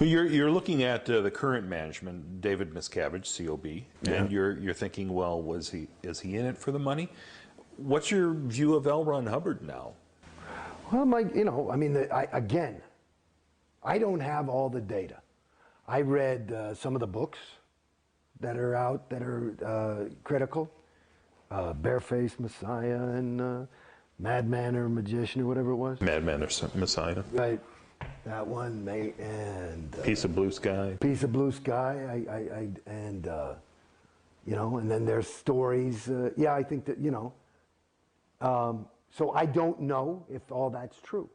You're looking at the current management, David Miscavige, COB, and you're thinking, well, is he in it for the money? What's your view of L. Ron Hubbard now? Well, Mike, you know, I mean, again, I don't have all the data. I read some of the books that are out that are critical, Barefaced Messiah and Madman or Magician or whatever it was. Madman or Messiah. Right. That one, mate, and Piece of Blue Sky. Piece of Blue Sky, and you know, and then there's stories. Yeah, I think that, you know. So I don't know if all that's true,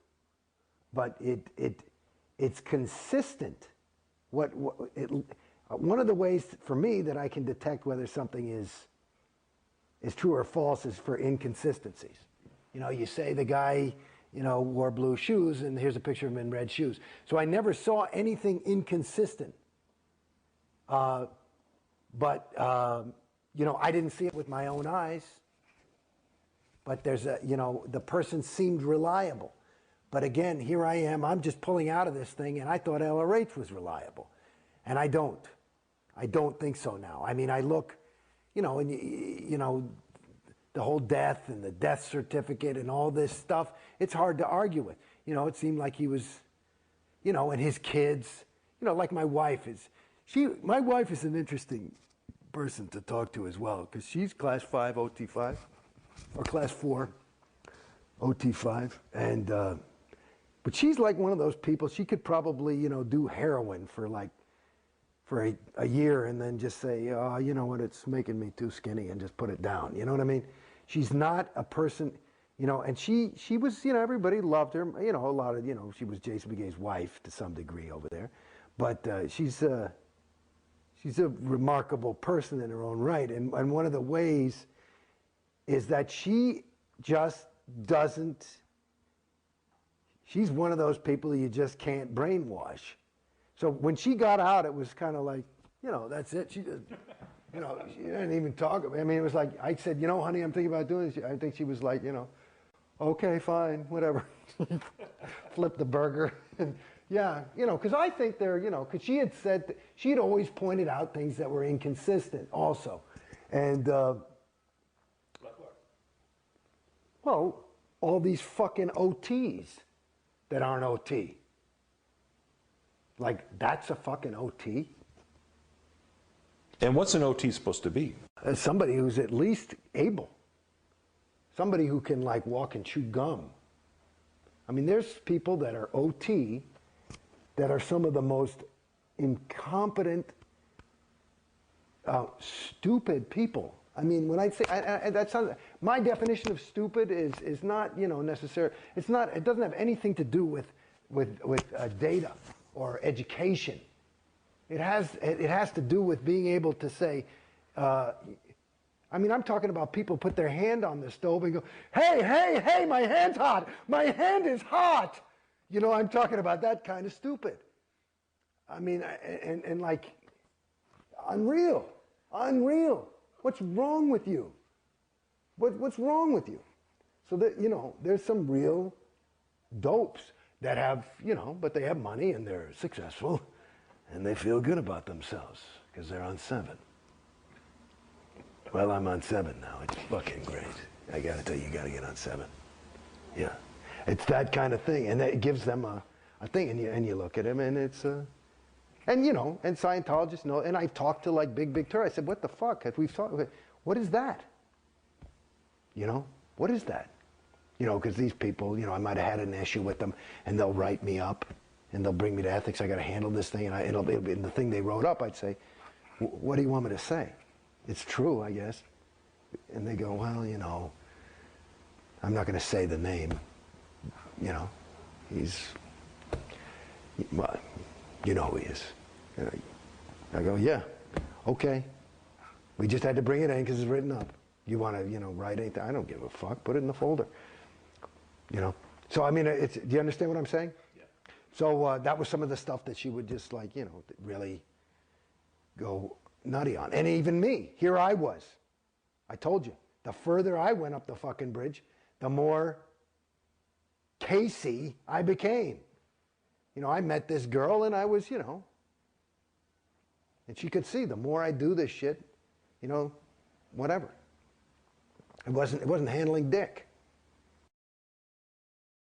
but it's consistent. One of the ways for me that I can detect whether something is true or false is for inconsistencies. You know, you say the guy, you know, wore blue shoes, and here's a picture of him in red shoes. So I never saw anything inconsistent. But, you know, I didn't see it with my own eyes. But there's a, you know, the person seemed reliable. But again, here I am, I'm just pulling out of this thing, and I thought LRH was reliable. And I don't. I don't think so now. I mean, I look, you know, and, you know, the whole death and the death certificate and all this stuff, it's hard to argue with. You know, it seemed like he was, you know, and his kids, you know, like my wife is. My wife is an interesting person to talk to as well, because she's class 5 OT5, or class 4 OT5, and, but she's like one of those people, she could probably, you know, do heroin for a year and then just say, oh, you know what, it's making me too skinny, and just put it down. You know what I mean? She's not a person, you know, and she was, you know, everybody loved her. You know, a lot of, you know, she was Jason Beghe's wife to some degree over there. But she's a remarkable person in her own right. And one of the ways is that she just doesn't, she's one of those people you just can't brainwash. So when she got out, it was kind of like, you know, that's it. She just, you know, she didn't even talk. I mean, it was like, I said, you know, honey, I'm thinking about doing this. I think she was like, you know, okay, fine, whatever. Flip the burger. And yeah, you know, because I think they're, you know, because she had said, she had always pointed out things that were inconsistent also. And, well, all these fucking OTs that aren't OT. Like, that's a fucking OT? And what's an OT supposed to be? Somebody who's at least able. Somebody who can, like, walk and chew gum. I mean, there's people that are OT that are some of the most incompetent, stupid people. I mean, when I say, that sounds, my definition of stupid is not, you know, necessary. It's not, it doesn't have anything to do with data or education. It has to do with being able to say, I mean, I'm talking about people put their hand on the stove and go, hey, hey, hey, my hand's hot. My hand is hot. You know, I'm talking about that kind of stupid. I mean, and like, unreal. What's wrong with you? What's wrong with you? So that, you know, there's some real dopes that have, you know, but they have money and they're successful and they feel good about themselves because they're on 7. Well, I'm on 7 now. It's fucking great. I gotta tell you, you gotta get on 7. Yeah. It's that kind of thing. And it gives them a thing. And you look at them and it's, and you know, and Scientologists know, and I've talked to like Big Tur. I said, what the fuck? We've talked, what is that? You know, what is that? You know, because these people, you know, I might have had an issue with them and they'll write me up and they'll bring me to ethics. I got to handle this thing. And it'll be the thing they wrote up. I'd say, what do you want me to say? It's true, I guess. And they go, well, you know, I'm not going to say the name. You know, well, you know who he is. I go, yeah, okay. We just had to bring it in because it's written up. You want to, you know, write anything? I don't give a fuck. Put it in the folder. You know. So I mean, do you understand what I'm saying? Yeah. So that was some of the stuff that she would just like, you know, really go nutty on. And even me, here I was. I told you, the further I went up the fucking bridge, the more Casey I became. You know, I met this girl and I was, you know, and she could see the more I do this shit, you know, whatever. It wasn't handling dick.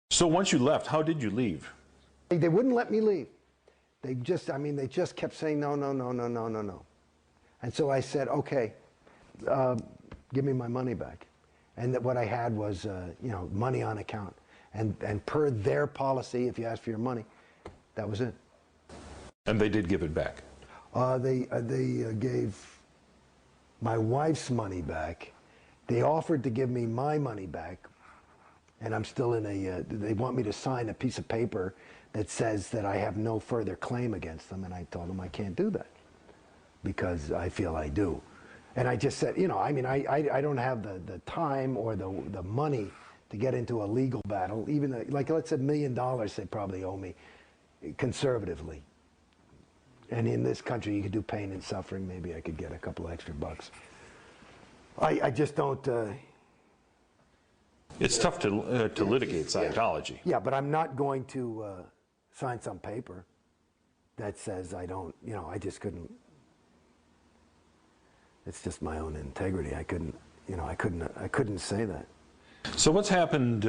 So once you left, how did you leave? They wouldn't let me leave. They just, I mean, they just kept saying no, no, no, no, no, no, no. And so I said, okay, give me my money back. And that what I had was, you know, money on account. And per their policy, if you ask for your money, that was it. And they did give it back? They gave my wife's money back. They offered to give me my money back. And I'm still in a, they want me to sign a piece of paper that says that I have no further claim against them. And I told them I can't do that because I feel I do. And I just said, you know, I mean, I don't have the time or the money to get into a legal battle. Even like, let's say $1 million they probably owe me conservatively. And in this country, you could do pain and suffering. Maybe I could get a couple extra bucks. I just don't. It's tough to litigate Scientology. Yeah, but I'm not going to sign some paper that says I don't, you know, I just couldn't. It's just my own integrity. I couldn't, you know, I couldn't say that. So what's happened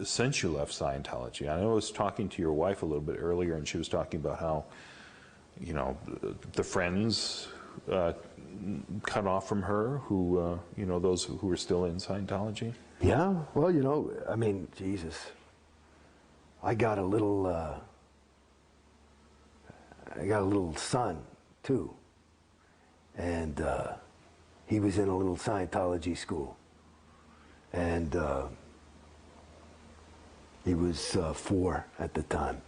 since you left Scientology? I know I was talking to your wife a little bit earlier, and she was talking about how, you know, the friends cut off from her who, you know, those who were still in Scientology? Yeah, well, you know, I mean, Jesus, I got a little son, too. And he was in a little Scientology school. And he was 4 at the time.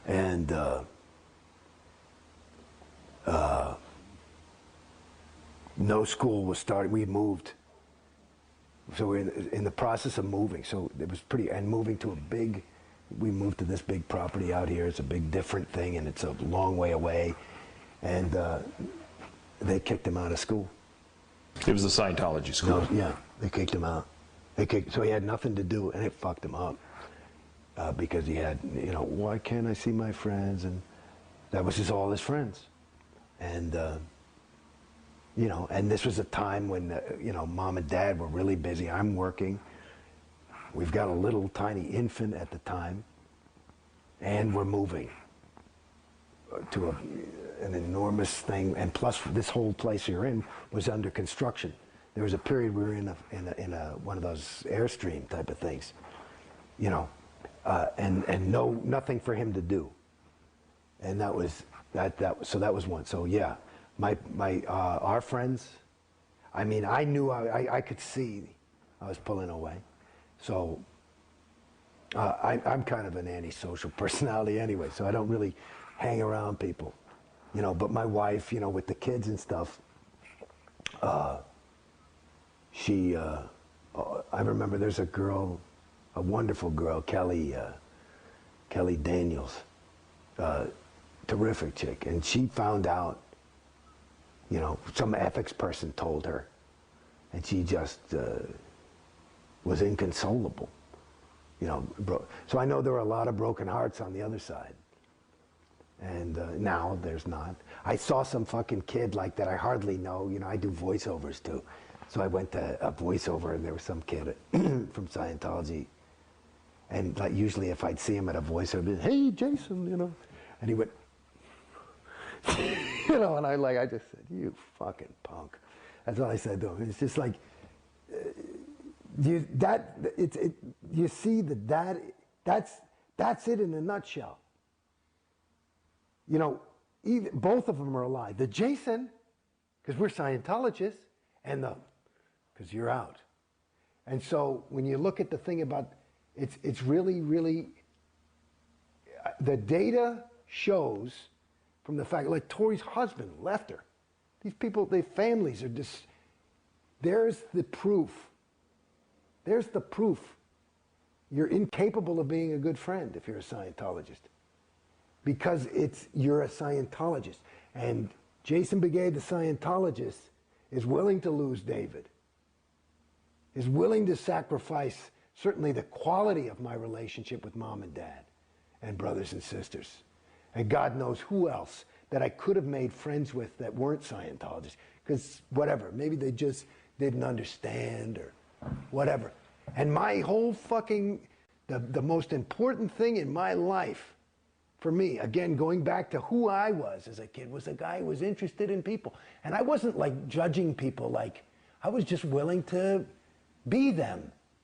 And no school was started. We moved. So we're in the process of moving. So it was pretty, and moving to a big, we moved to this big property out here. It's a big different thing, and it's a long way away. And they kicked him out of school. It was the Scientology school? No, yeah, they kicked him out. So he had nothing to do, and it fucked him up. Because he had, you know, why can't I see my friends? And that was just all his friends. And, you know, and this was a time when, you know, Mom and Dad were really busy. I'm working. We've got a little tiny infant at the time. And we're moving to an enormous thing. And plus, this whole place you're in was under construction. There was a period we were in one of those Airstream type of things, you know, and nothing for him to do. And that was so that was one. So yeah, our friends, I mean, I knew I could see I was pulling away. So I'm kind of an antisocial personality anyway, so I don't really hang around people, you know. But my wife, you know, with the kids and stuff, she, I remember there's a girl, a wonderful girl, Kelly Daniels, terrific chick, and she found out, you know, some ethics person told her, and she just was inconsolable, you know. So I know there were a lot of broken hearts on the other side, and now there's not. I saw some fucking kid like that I hardly know, you know. I do voiceovers too, so I went to a voiceover, and there was some kid from Scientology, and like usually if I'd see him at a voiceover, I'd be, hey Jason, you know, and he went, you know, and I just said, you fucking punk. That's all I said to him. It's just like, you see that's it in a nutshell. You know, both of them are alive. The Jason, because we're Scientologists, and because you're out. And so when you look at the thing about, it's really, really, the data shows from the fact, like Tori's husband left her. These people, their families are just, there's the proof. There's the proof. You're incapable of being a good friend if you're a Scientologist. Because you're a Scientologist. And Jason Beghe, the Scientologist, is willing to lose David. Is willing to sacrifice certainly the quality of my relationship with Mom and Dad. and brothers and sisters. And God knows who else that I could have made friends with that weren't Scientologists. Because whatever, maybe they just didn't understand or whatever. And my whole fucking, the most important thing in my life, for me, again, going back to who I was as a kid, was a guy who was interested in people. And I wasn't like judging people, like, I was just willing to be them.